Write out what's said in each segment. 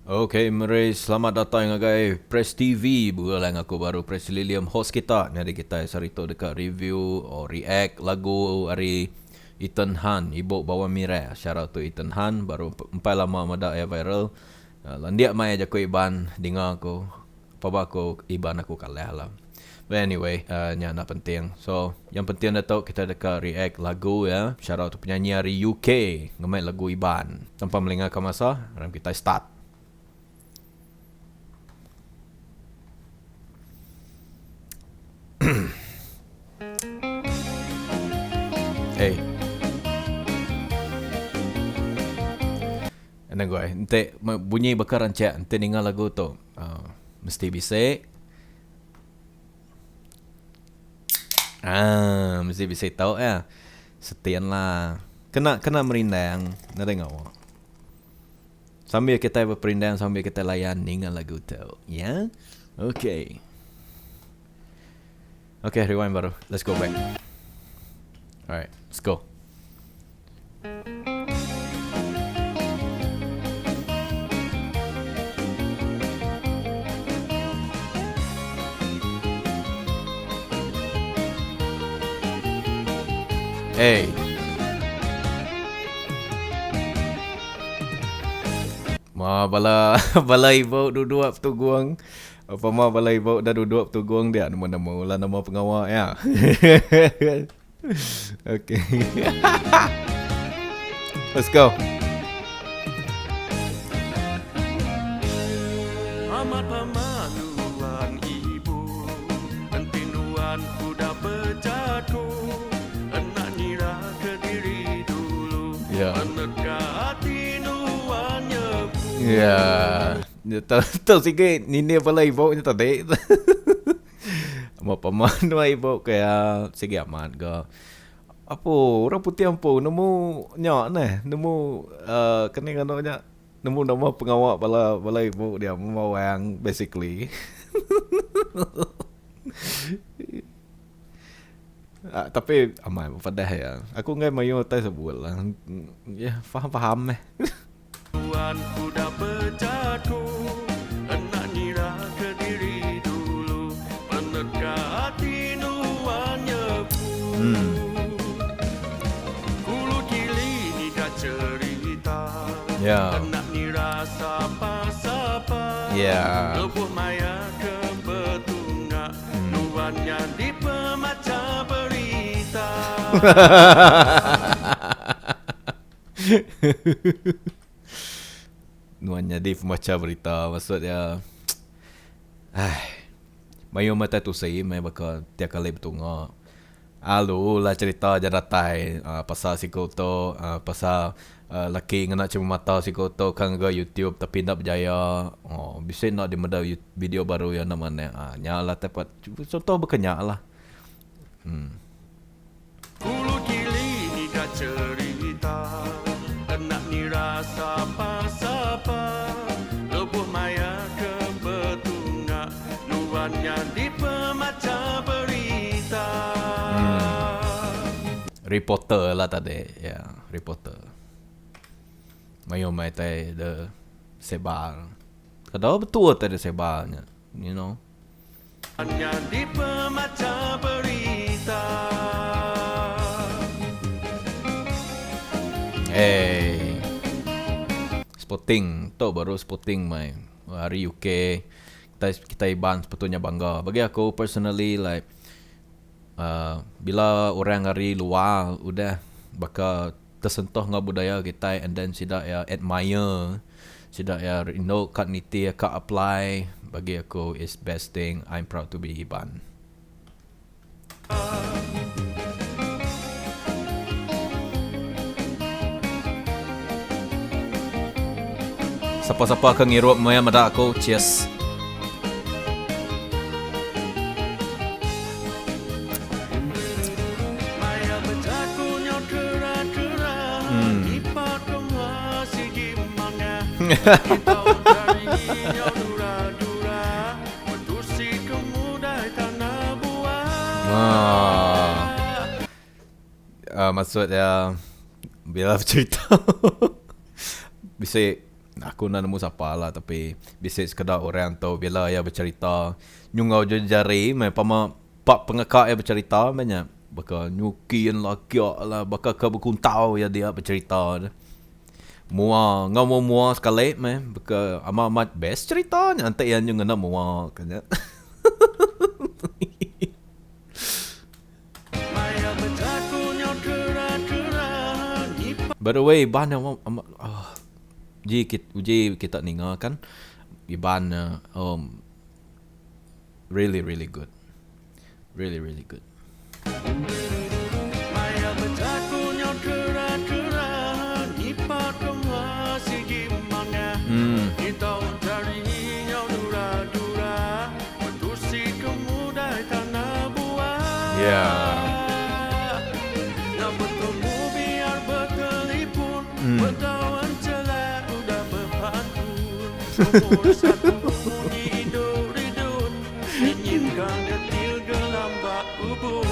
Okay, mari selamat datang ngagai Press TV. Bukan aku baru Press Lilium host kita. Jadi kita sarito dekat review or react lagu hari Ethan Han, Ibu Bawa Mirai. Shout out to Ethan Han, baru empat lama mada ya viral. Landiak mai aja ko iban dengar aku. Apa aku iban aku kalah lah. But anyway, nya nak penting. So, yang penting dah tahu kita dekat react lagu ya. Shout out to penyanyi dari UK, ngemai lagu Iban. Tanpa melengahkan masa, ram kita start. Hey. Ano gue, ente bunyi bakaran cak, ente dengar lagu tu. Mesti bisik. Mesti bisik tahu ya. Setian lah. Kena merindang. Nak dengar awak. Sambil kita berperindang, sambil kita layan dengar lagu tu. Ya? Okay. Okay, rewind baru. Let's go back. Alright, let's go. Hey. Ma bala ibu duduk tu guang. Apa ma bala ibu dah duduk tu guang dia nama lah nama pengawal ya. Okay. Let's go. Amat pemaluan ibu, entinuan kuda pecatku, enak nira ke diri dulu, Ya. menekan hati nuannya ku. Ya. Tahu sikit nini bala ibu ni tadi. Mau paman wa ibu kaya sige amat ga. Apa orang putih ampu nemu nyak nah, nemu kening nya nemu nama pengawal bala ibu dia mawang basically. Tapi amai padah ya. Aku ngai mayo tai sebut lah. Ya, faham eh. Tuan kuda pecatku, enak nira ke diri dulu, menekan hati nuannya ku. Kulu kili ni dah cerita, Ya. enak nira sapa-sapa. Ya. Lebuh maya ke betunggak, nuannya di pemaca berita. Nuannya di pembaca berita maksudnya mayo mata tu saya mai bakal tiap kali bertunga. Alu lah cerita jadatai pasal si Koto, pasal laki ngena cuma mata si Koto kan ke YouTube tapi tak berjaya. Oh, bisa nak di meda video baru yang namanya nyala tepat contoh berkenyak lah. Kulu kili ni dah cerita, enak nira sapa-sapa. Lebuh maya ke betunggak, nuannya di pemaca berita. Reporter lah tadi. Ya, reporter. Mayo mai tai the sebar. Kadang betul tadi sebarnya, you know. Nuannya di pemaca berita. Hey. Sporting. Tu baru sporting mai. Hari UK. Kita Iban sepatutnya bangga. Bagi aku personally like bila orang dari luar udah bakal tersentuh dengan budaya kita and then sidak ya admire, sidak ya know kat niti kat apply, bagi aku is best thing. I'm proud to be Iban. Siapa-siapa akan ngirup maya mada aku, cheers. Maya becaku nyok kerat-kerat, ipat kemua si gimana. Kita cari nyok dura-dura, betusi kemudai tanah buah. Maksudnya bila bercerita bisa aku nak nemu siapa lah, tapi bisik sekedar orang tahu bila ia bercerita nyungau jari mai pama pak pengakak ia bercerita banyak bakal nyukian laki lah bakal ke berkuntau ya dia bercerita mua ngau mua sekali mai bakal amat best ceritanya ante yang ngena mua kanya. By the way, ban uji kita ninga kan iban really good. Really good. Yeah. Berkawan celah udah berpantun. Umur satu bunyi ridun, inginkan detil gelambak ubun.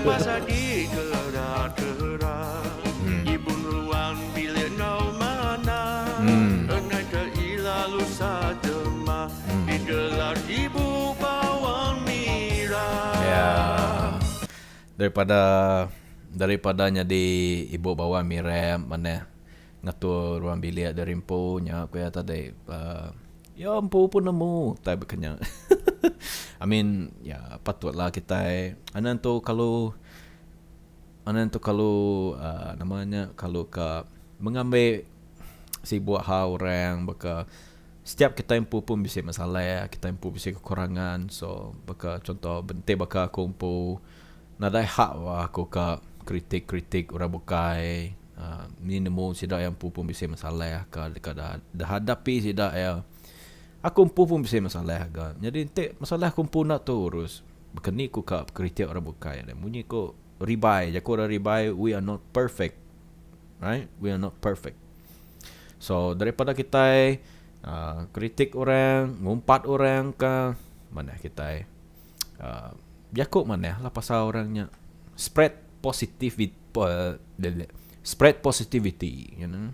Masa di gerak-gerak, ibu ruang bilik kau mana? Engai ke ilalu sajema, digelar ibu bawang mira. Yeah. Daripadanya di ibu bawa mirem mana ngatur ruang bilik dari empunya aku ya tadi ya empu pun nemu tapi berkenyang. I mean ya patutlah kita anan tu kalau namanya kalau ke mengambil si buah orang baka setiap kita empu pun bisa masalah, kita empu bisa kekurangan, so baka contoh bente baka aku empu nadai hak wah aku ke kritik orang bukai ni nemu sidak yang pun bisa masalah ka dah hadapi sidak ya aku pun bisa masalah kan jadi ente masalah aku pun nak tu urus bekeni ku ka kritik orang bukai dan bunyi ko ribai jaku orang ribai we are not perfect, right? We are not perfect, so daripada kita kritik orang ngumpat orang ke mana kita jakuk mana lah pasal orangnya spread positivity, you know.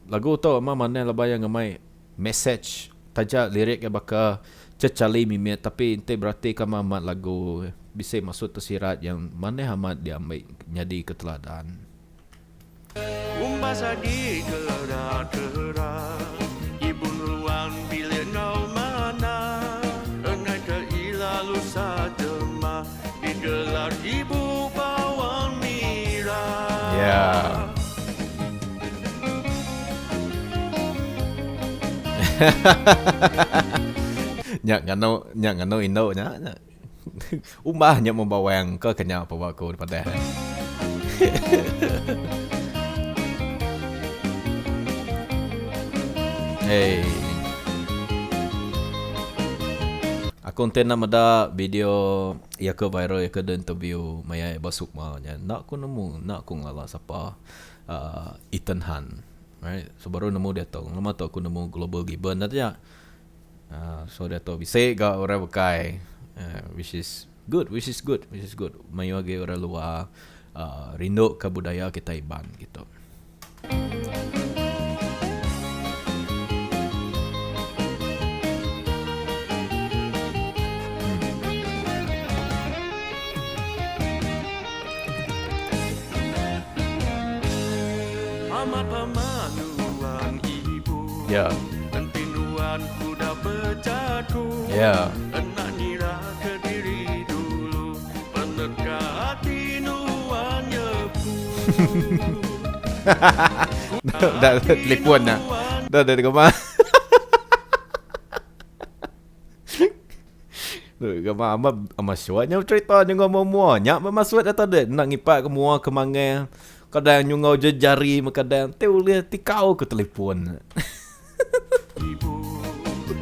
Lagu tu mana lah bayang ngamai message tajak lirik yang bakal cecali mimit tapi ente berarti kama amat lagu bisa masuk tersirat yang mana amat dia ambil jadi keteladan. Umbasa di gerak-gerak, ibu ruang bilik kau mana? Engai ke ilalu sajema, digelar ibu bawang mira. Yeah. Nyak ngano indo nya. Umbah nyak membawang ke kenya apa aku daripada. Hey. Aku tena mada video ya ke viral ya ke interview maya basuk malnya. Nak aku ngala siapa Ethan Hunt. Right? So baru nemu dia tu. Lama tu aku nemu Global Gibbon aja. So dia tu bisa ga orang pakai which is good. Mayu age orang luar rindu ke budaya kita Iban gitu. Amat pemanuan ibu, Ya. dan pinduan kuda berjatuh. Ya. Enak nira ke diri dulu, peneka hati nuannya ku. Dah telefon dah. Dah kemana? Gambar amat syuatnya cerita dengan mua nyak bermaksud atau dah nak ngipak ke mua ke mangai. Kadang nyungau jari makadang teu lihat tikau ke telefon. Ibu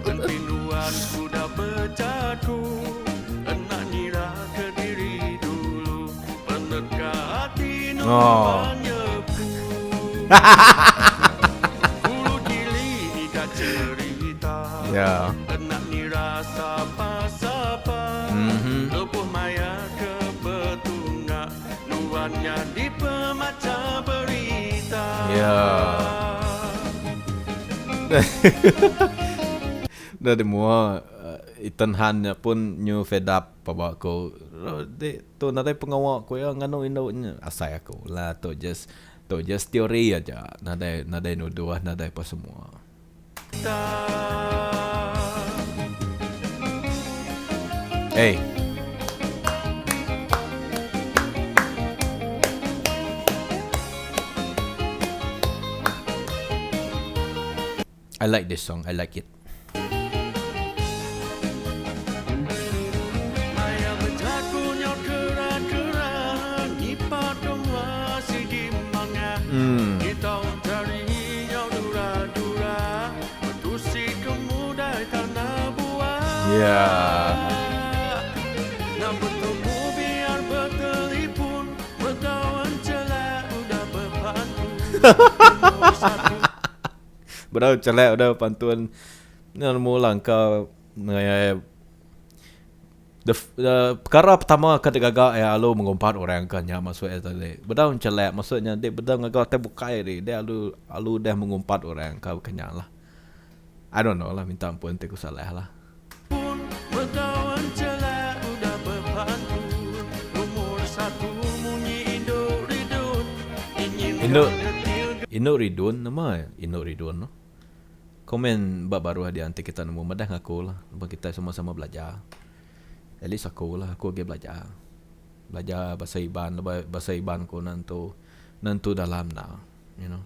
dan pinduan kuda berjatuh, enak nira ke diri dulu, peneka hati nuannya ku. Ulu cili ni dah cerita, Ya. enak nira sapa-sapa, lepuh maya ke betunggak, nuannya di pemaca Ya. Dah semua Ethan Han pun new fed up bawa aku. Tu nadai pengawak ko yang ngano indaunya asai aku lah tu just teori aja. Nadai nuduh nadai apa semua. Hey. I like this song. I like it. Ya. Berau celak udah pantun nan mulang ka perkara pertama ketika gagak ya lu mengumpat orang kan ya masuk tadi. Berau celak maksudnya dia berau gagak terbuka dia alu dah mengumpat orang kau kenyang lah. I don't know lah, minta ampun aku salah lah. Indo Ridun nama Indo Ridun no. Komen baru hadiah anti kita nemu madah aku lah. Kita sama-sama belajar. At least aku lagi belajar. Belajar bahasa Iban ko nanto dalam na, you know.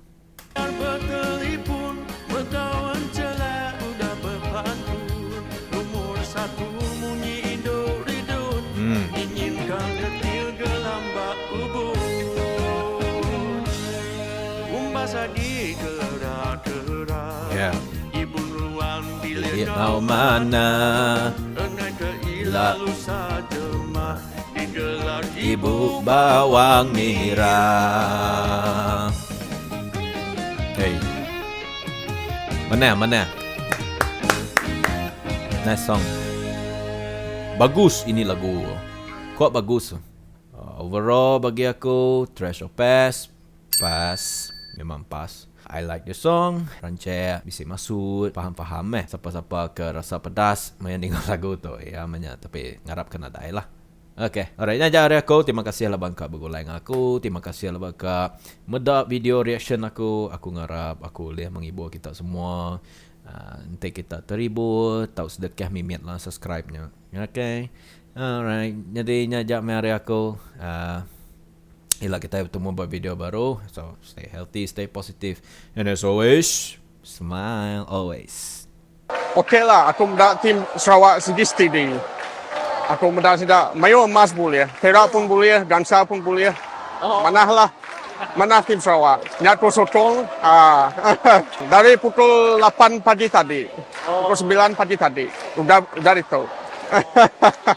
Yeah. Ibu ruang bilik kau mana? Lalu saja mah digelar ibu bawang merah. Hey. Mana? Nice song. Bagus ini lagu. Kok bagus? Overall bagi aku trash or pass? Pass. Memang pass. I like the song. Rancak bisa masuk, faham siapa-siapa ke rasa pedas main dengar lagu tu ya manya, tapi ngarap kena dai lah. Okay, alright, aja hari aku. Terima kasih lah bangka bergulai dengan aku. Terima kasih lah bangka medap video reaction aku. Aku ngarap aku boleh menghibur kita semua. Nanti kita terhibur, tahu sedekah mimit lah subscribe-nya. Okay. Alright, jadi nyajak hari aku. Ila kita bertemu buat video baru. So stay healthy, stay positive, and as always, smile always. Okey lah, aku mendak tim Sarawak Sugesti ni. Aku mendak tidak mayo emas boleh, perak pun boleh, gansa pun boleh. Manah tim Sarawak. Nyat sotong dari pukul 8 pagi tadi. Pukul 9 pagi tadi. Udah dari tu.